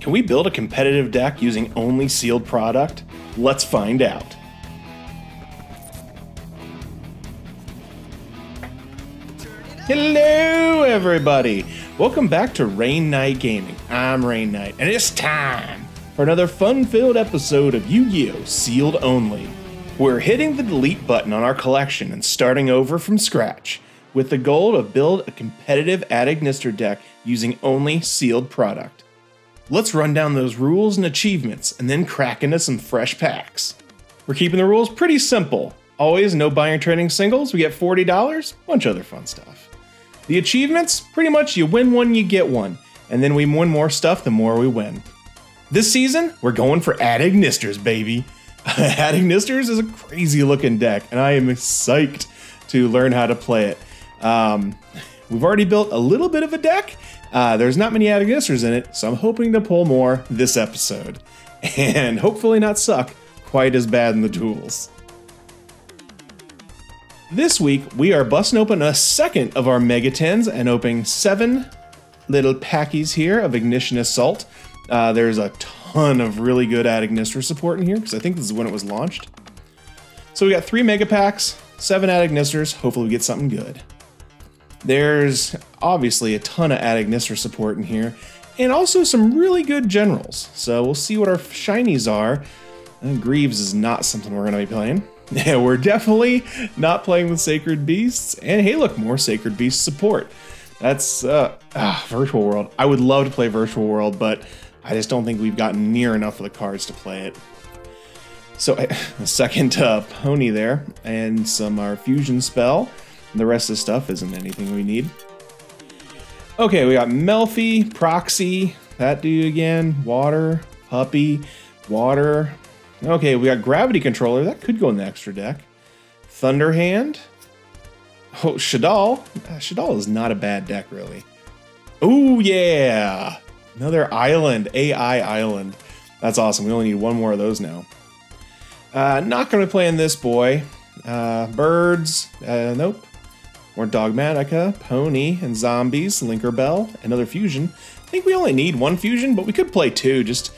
Can we build a competitive deck using only sealed product? Let's find out. Hello everybody! Welcome back to Rain Knight Gaming. I'm Rain Knight, and it's time for another fun-filled episode of Yu-Gi-Oh! Sealed Only. We're hitting the delete button on our collection and starting over from scratch, with the goal to build a competitive Ad-Ignister deck using only sealed product. Let's run down those rules and achievements, and then crack into some fresh packs. We're keeping the rules pretty simple. Always no buying or trading singles, we get $40, bunch of other fun stuff. The achievements, pretty much you win one, you get one, and then we win more stuff the more we win. This season, we're going for Ad-Ignisters, baby. Ad-Ignisters is a crazy looking deck, and I am psyched to learn how to play it. We've already built a little bit of a deck. There's not many Ad-Ignisters in it, so I'm hoping to pull more this episode. And hopefully not suck quite as bad in the duels. This week, we are busting open a second of our Mega 10s and opening 7 little packies here of Ignition Assault. There's a ton of really good Ad-Ignister support in here, because I think this is when it was launched. So we got 3 Mega Packs, 7 Ad-Ignisters, hopefully we get something good. There's obviously a ton of Ad-Ignister support in here, and also some really good generals. So we'll see what our shinies are. Greaves is not something we're going to be playing. Yeah, we're definitely not playing with Sacred Beasts. And hey, look, more Sacred Beast support. That's Virtual World. I would love to play Virtual World, but I just don't think we've gotten near enough of the cards to play it. So a second pony there, and our fusion spell. The rest of the stuff isn't anything we need. Okay, we got Melfi, Proxy, that dude again, Water, Puppy, Water. Okay, we got Gravity Controller, that could go in the extra deck. Thunderhand. Oh, Shaddoll. Shaddoll is not a bad deck, really. Oh, yeah. Another island, AI Island. That's awesome, we only need one more of those now. Not going to play in this boy. Birds, nope. More Dogmatica, Pony, and Zombies, Linkerbell, another fusion. I think we only need 1 fusion, but we could play 2 just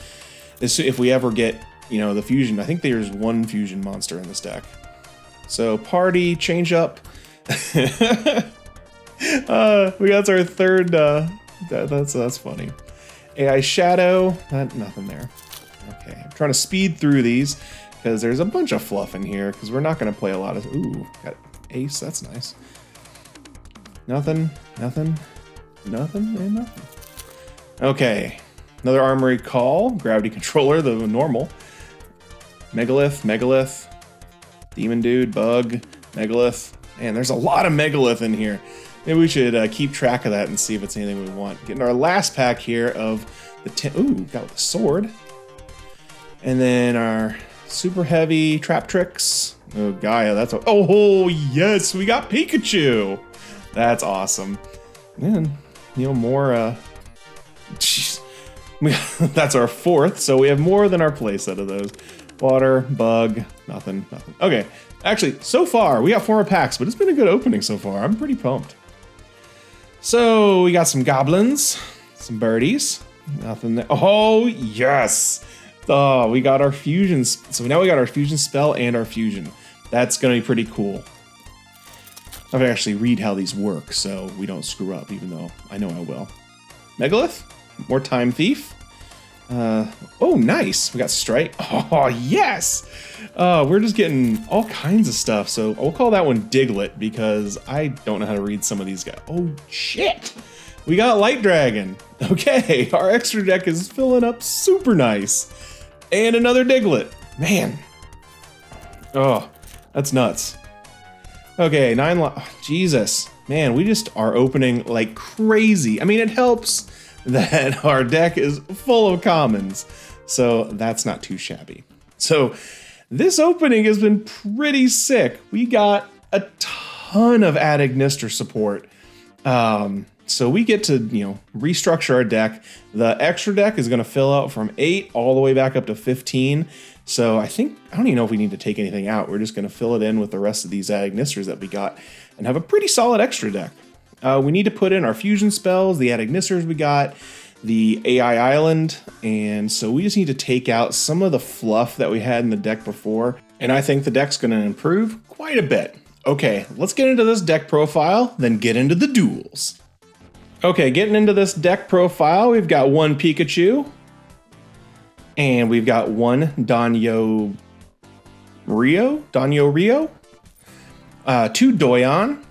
if we ever get, you know, the fusion. I think there's 1 fusion monster in this deck. So Party, Change Up. We got our third, that's funny. AI Shadow, nothing there. Okay, I'm trying to speed through these because there's a bunch of fluff in here because we're not going to play a lot of, ooh, got Ace, that's nice. Nothing, nothing, nothing, and nothing. Okay, another Armory Call, Gravity Controller, the normal. Megalith, Demon Dude, Bug, Megalith. Man, there's a lot of Megalith in here. Maybe we should keep track of that and see if it's anything we want. Getting our last pack here of the ooh, got the sword. And then our super heavy Traptrix. Oh, Gaia, that's a, oh yes, we got Pikachu. That's awesome. And, you know, more, geez. That's our 4th, so we have more than our playset of those. Water, Bug, nothing. Okay, actually, so far, we got 4 more packs, but it's been a good opening so far. I'm pretty pumped. So, we got some goblins, some birdies, nothing there. Oh, yes! Oh, we got our fusion, so now we got our fusion spell and our fusion. That's gonna be pretty cool. I have to actually read how these work so we don't screw up, even though I know I will. Megalith, more Time Thief. Oh, nice. We got Strike. Oh, yes. We're just getting all kinds of stuff. So we'll call that one Diglett because I don't know how to read some of these guys. Oh, shit. We got Light Dragon. Okay, our extra deck is filling up super nice. And another Diglett. Man. Oh, that's nuts. Okay, 9 Jesus. Man, we just are opening like crazy. I mean, it helps that our deck is full of commons, so that's not too shabby. So this opening has been pretty sick. We got a ton of Ad-Ignister support. So we get to, you know, restructure our deck. The extra deck is going to fill out from 8 all the way back up to 15. So I don't even know if we need to take anything out. We're just going to fill it in with the rest of these Ad-Ignisters that we got and have a pretty solid extra deck. We need to put in our fusion spells, the Ad-Ignisters we got, the AI Island, and so we just need to take out some of the fluff that we had in the deck before, and I think the deck's going to improve quite a bit. Okay, let's get into this deck profile, then get into the duels. Okay, getting into this deck profile, we've got one Pikachu, and we've got one Danyo Rio, two Doyon.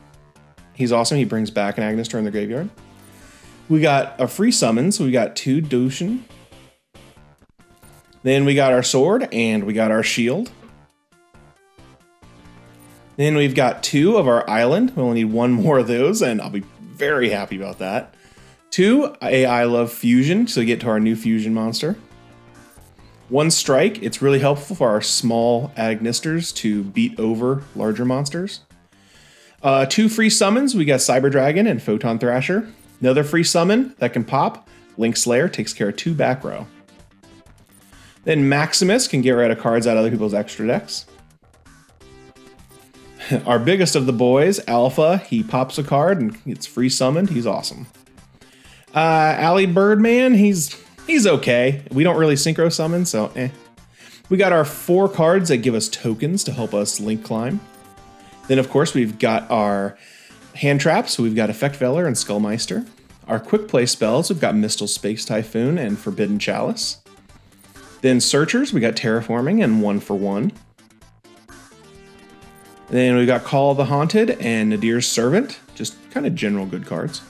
He's awesome, he brings back an Agnestor in the graveyard. We got a free summon, so we got two Dushin. Then we got our sword, and we got our shield. Then we've got two of our island. We only need one more of those, and I'll be very happy about that. Two AI Love Fusion, so we get to our new fusion monster. One strike, it's really helpful for our small Agnisters to beat over larger monsters. Two free summons, we got Cyber Dragon and Photon Thrasher. Another free summon that can pop, Link Slayer, takes care of two back row. Then Maximus can get rid of cards out of other people's extra decks. Our biggest of the boys, Alpha, he pops a card and gets free summoned. He's awesome. Ali Birdman, he's okay. We don't really synchro summon, so eh. We got our 4 cards that give us tokens to help us link climb. Then, of course, we've got our hand traps, so we've got Effect Veiler and Skullmeister. Our quick play spells, we've got Mistal Space Typhoon and Forbidden Chalice. Then Searchers, we got Terraforming and 1-for-1. Then we got Call of the Haunted and Nadir's Servant, just kind of general good cards.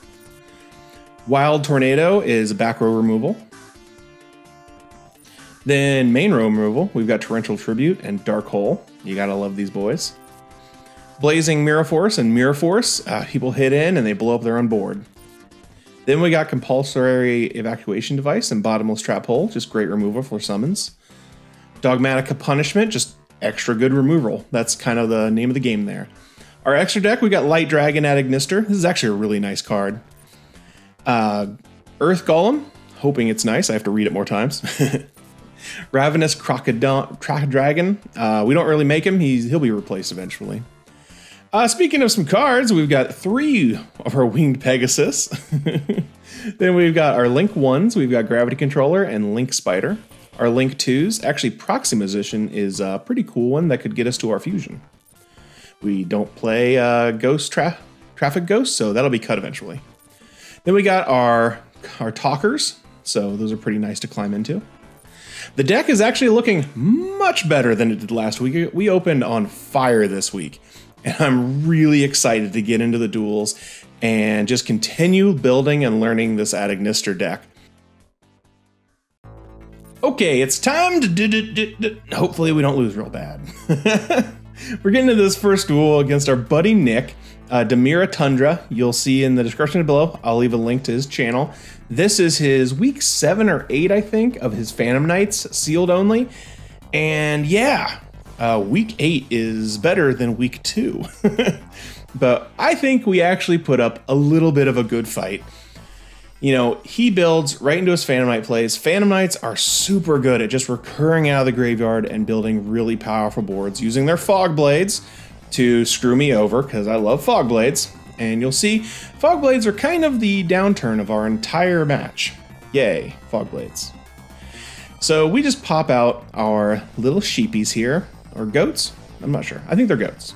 Wild Tornado is back row removal. Then main row removal, we've got Torrential Tribute and Dark Hole. You gotta love these boys. Blazing Mirror Force and Mirror Force, people hit in and they blow up their own board. Then we got Compulsory Evacuation Device and Bottomless Trap Hole, just great removal for summons. Dogmatica Punishment, just extra good removal. That's kind of the name of the game there. Our extra deck, we got Light Dragon at Agnister. This is actually a really nice card. Earth Golem, hoping it's nice. I have to read it more times. Ravenous Dragon. We don't really make him. He'll be replaced eventually. Speaking of some cards, we've got 3 of our Winged Pegasus. Then we've got our Link 1s. We've got Gravity Controller and Link Spider. Our Link 2s. Actually, Proxy Musician is a pretty cool one that could get us to our fusion. We don't play Traffic Ghost, so that'll be cut eventually. Then we got our Talkers. So those are pretty nice to climb into. The deck is actually looking much better than it did last week. We opened on fire this week. And I'm really excited to get into the duels and just continue building and learning this Agnister deck. Okay, it's time to hopefully we don't lose real bad. We're getting to this first duel against our buddy Nick, Demira Tundra. You'll see in the description below. I'll leave a link to his channel. This is his week 7 or 8, I think, of his Phantom Knights sealed only. And yeah, week 8 is better than week 2. But I think we actually put up a little bit of a good fight. You know, he builds right into his Phantom Knight plays. Phantom Knights are super good at just recurring out of the graveyard and building really powerful boards using their Fog Blades to screw me over, because I love Fog Blades. And you'll see, Fog Blades are kind of the downturn of our entire match. Yay, Fog Blades. So we just pop out our little sheepies here, or goats? I'm not sure. I think they're goats.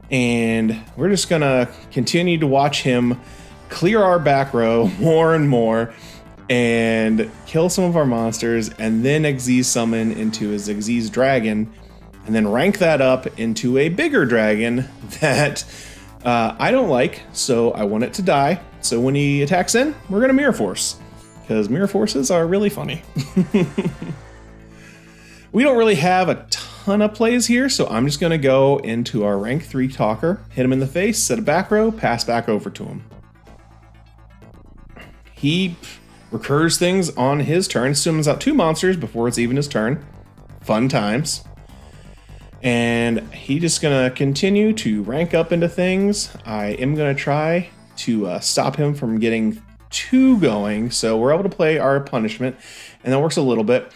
And we're just gonna continue to watch him clear our back row more and more and kill some of our monsters, and then Xyz summon into his Xyz dragon, and then rank that up into a bigger dragon that I don't like, so I want it to die. So when he attacks in, we're gonna Mirror Force, because Mirror Forces are really funny. We don't really have a ton of plays here, so I'm just gonna go into our rank 3 talker, hit him in the face, set a back row, pass back over to him. He recurs things on his turn, summons out 2 monsters before it's even his turn. Fun times. And he's just gonna continue to rank up into things. I am gonna try to stop him from getting too going, so we're able to play our punishment, and that works a little bit.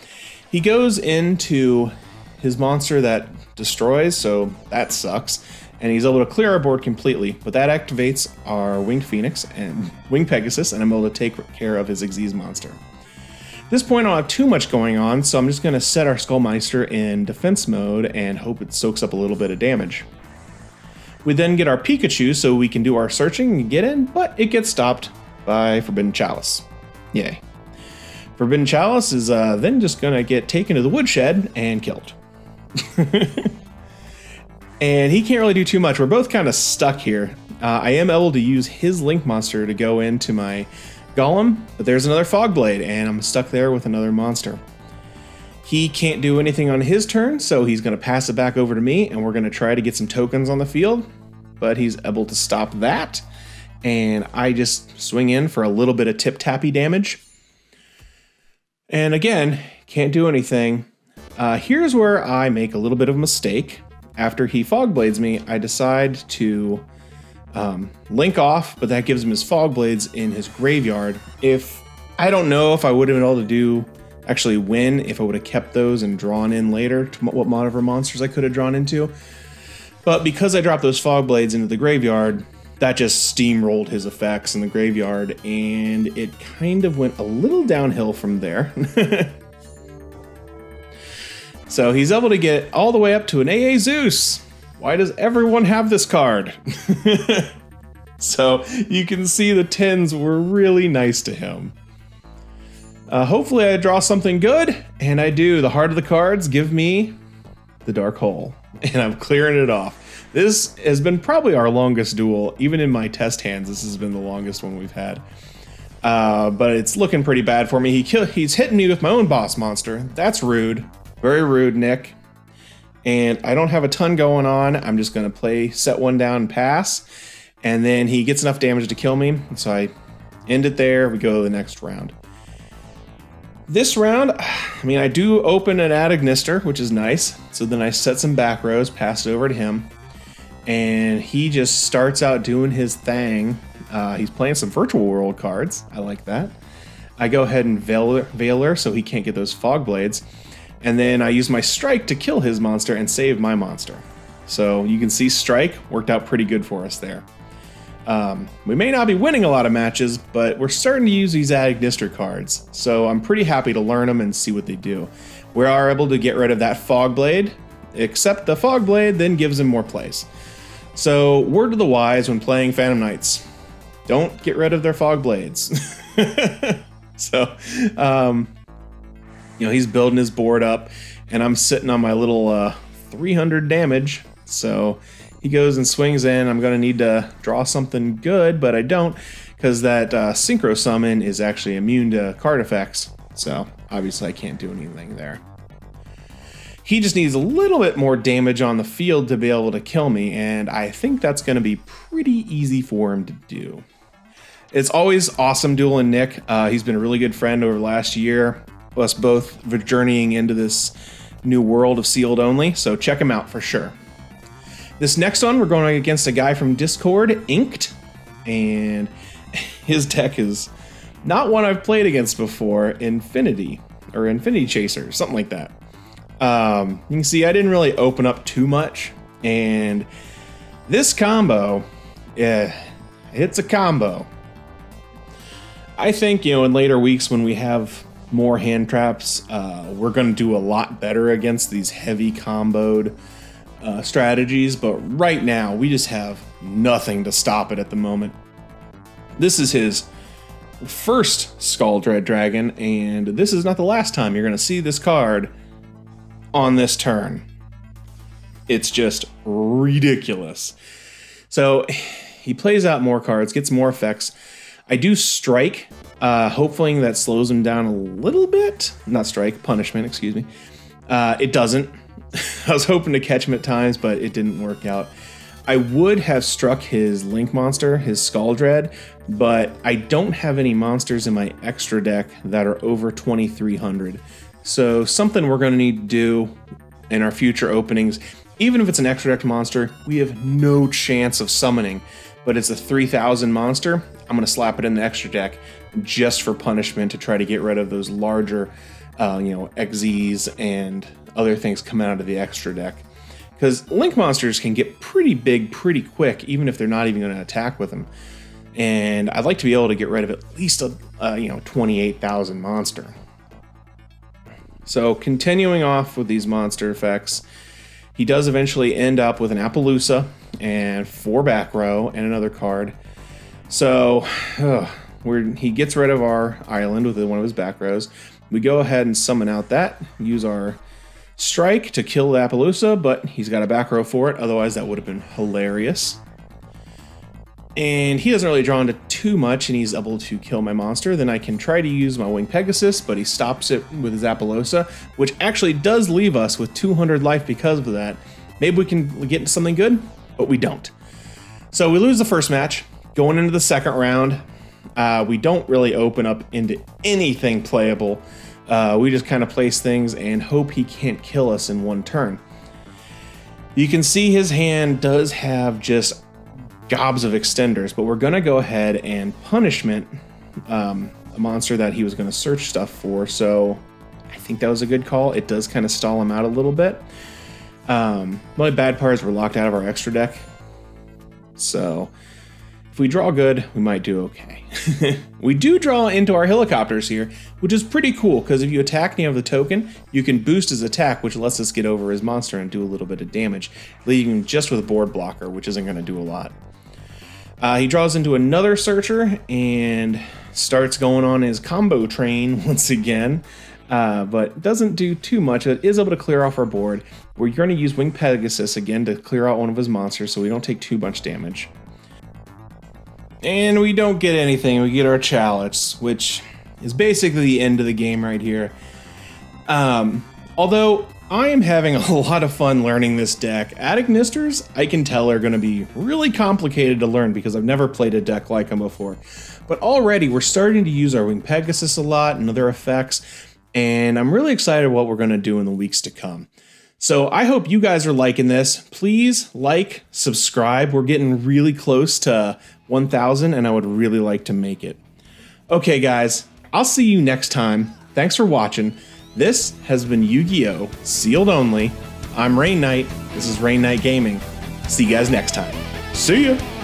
He goes into his monster that destroys, so that sucks. and he's able to clear our board completely, but that activates our Winged Phoenix and Winged Pegasus, and I'm able to take care of his Xyz monster. At this point, I don't have too much going on, so I'm just going to set our Skullmeister in defense mode and hope it soaks up a little bit of damage. We then get our Pikachu so we can do our searching and get in, but it gets stopped by Forbidden Chalice. Yay. Forbidden Chalice is then just going to get taken to the woodshed and killed. And he can't really do too much. We're both kind of stuck here. I am able to use his Link monster to go into my Golem, but there's another Fog Blade, and I'm stuck there with another monster. He can't do anything on his turn, so he's going to pass it back over to me, and we're going to try to get some tokens on the field, but he's able to stop that, and I just swing in for a little bit of tip-tappy damage. And again, can't do anything. Here's where I make a little bit of a mistake. After he Fog Blades me, I decide to Link off, but that gives him his Fog Blades in his graveyard. I don't know if I would have been able to actually win if I would have kept those and drawn in later to what whatever monsters I could have drawn into. But because I dropped those Fog Blades into the graveyard, that just steamrolled his effects in the graveyard, and it kind of went a little downhill from there. So he's able to get all the way up to an AA Zeus. Why does everyone have this card? So you can see the 10s were really nice to him. Hopefully I draw something good, and I do. The heart of the cards give me the Dark Hole, and I'm clearing it off. This has been probably our longest duel. Even in my test hands, this has been the longest one we've had. But it's looking pretty bad for me. He's hitting me with my own boss monster. That's rude. Very rude, Nick. And I don't have a ton going on. I'm just going to set one down and pass. And then he gets enough damage to kill me. So I end it there. We go to the next round. This round, I do open an Ad-Ignister, which is nice. So then I set some back rows, pass it over to him. And he just starts out doing his thing. He's playing some Virtual World cards. I like that. I go ahead and Veiler so he can't get those Fog Blades. And then I use my Strike to kill his monster and save my monster. So you can see Strike worked out pretty good for us there. We may not be winning a lot of matches, but we're starting to use these Ad-Ignister cards. So I'm pretty happy to learn them and see what they do. We are able to get rid of that Fog Blade, except the Fog Blade then gives him more plays. So word to the wise when playing Phantom Knights, don't get rid of their Fog Blades. So, he's building his board up, and I'm sitting on my little 300 damage. So he goes and swings in. I'm going to need to draw something good, but I don't, because that Synchro Summon is actually immune to card effects. So obviously I can't do anything there. He just needs a little bit more damage on the field to be able to kill me, and I think that's going to be pretty easy for him to do. It's always awesome dueling Nick. He's been a really good friend over the last year. Us both journeying into this new world of sealed only, so check him out for sure. This next one, we're going against a guy from Discord, Inked, and his deck is not one I've played against before, Infinity Chaser, something like that. You can see I didn't really open up too much, and this combo, it's a combo. I think, in later weeks when we have more hand traps, we're going to do a lot better against these heavy comboed strategies, but right now we just have nothing to stop it at the moment. This is his first Skull Dread Dragon, and this is not the last time you're going to see this card on this turn. It's just ridiculous. So he plays out more cards, gets more effects. I do Strike, hopefully that slows him down a little bit. Not Strike, Punishment, excuse me. It doesn't. I was hoping to catch him at times, but it didn't work out. I would have struck his Link monster, his Skull Dread, but I don't have any monsters in my extra deck that are over 2,300. So something we're going to need to do in our future openings, even if it's an extra deck monster, we have no chance of summoning, but it's a 3,000 monster. I'm going to slap it in the extra deck just for punishment to try to get rid of those larger, Xyzs and other things coming out of the extra deck. because Link monsters can get pretty big pretty quick, even if they're not even going to attack with them. And I'd like to be able to get rid of at least a 28,000 monster. So continuing off with these monster effects, he does eventually end up with an Appaloosa and 4 back row and another card. So he gets rid of our island with one of his back rows. We go ahead and summon out that, use our strike to kill the Appaloosa, but he's got a back row for it, otherwise that would have been hilarious. And he doesn't really draw into too much, and he's able to kill my monster. Then I can try to use my Winged Pegasus, but he stops it with his Appaloosa, which actually does leave us with 200 life because of that. Maybe we can get into something good, but we don't. So we lose the first match. Going into the second round, we don't really open up into anything playable. We just kind of place things and hope he can't kill us in one turn. You can see his hand does have just gobs of extenders, but we're going to go ahead and punishment a monster that he was going to search stuff for. So I think that was a good call. It does kind of stall him out a little bit. The only bad part is we're locked out of our extra deck. So if we draw good, we might do okay. We do draw into our helicopters here, which is pretty cool because if you attack and you have the token, you can boost his attack, which lets us get over his monster and do a little bit of damage, leaving him just with a board blocker, which isn't going to do a lot. He draws into another searcher and starts going on his combo train once again, but doesn't do too much. It is able to clear off our board. We're going to use Winged Pegasus again to clear out one of his monsters so we don't take too much damage. And we don't get anything. We get our Chalice, which is basically the end of the game right here. Although I am having a lot of fun learning this deck. Adagnisters, I can tell, are going to be really complicated to learn because I've never played a deck like them before. But already we're starting to use our Winged Pegasus a lot and other effects, and I'm really excited what we're going to do in the weeks to come. So I hope you guys are liking this. Please like, subscribe. We're getting really close to 1,000, and I would really like to make it. Okay, guys, I'll see you next time. Thanks for watching. This has been Yu-Gi-Oh! Sealed Only. I'm Rain Knight. This is Rain Knight Gaming. See you guys next time. See ya!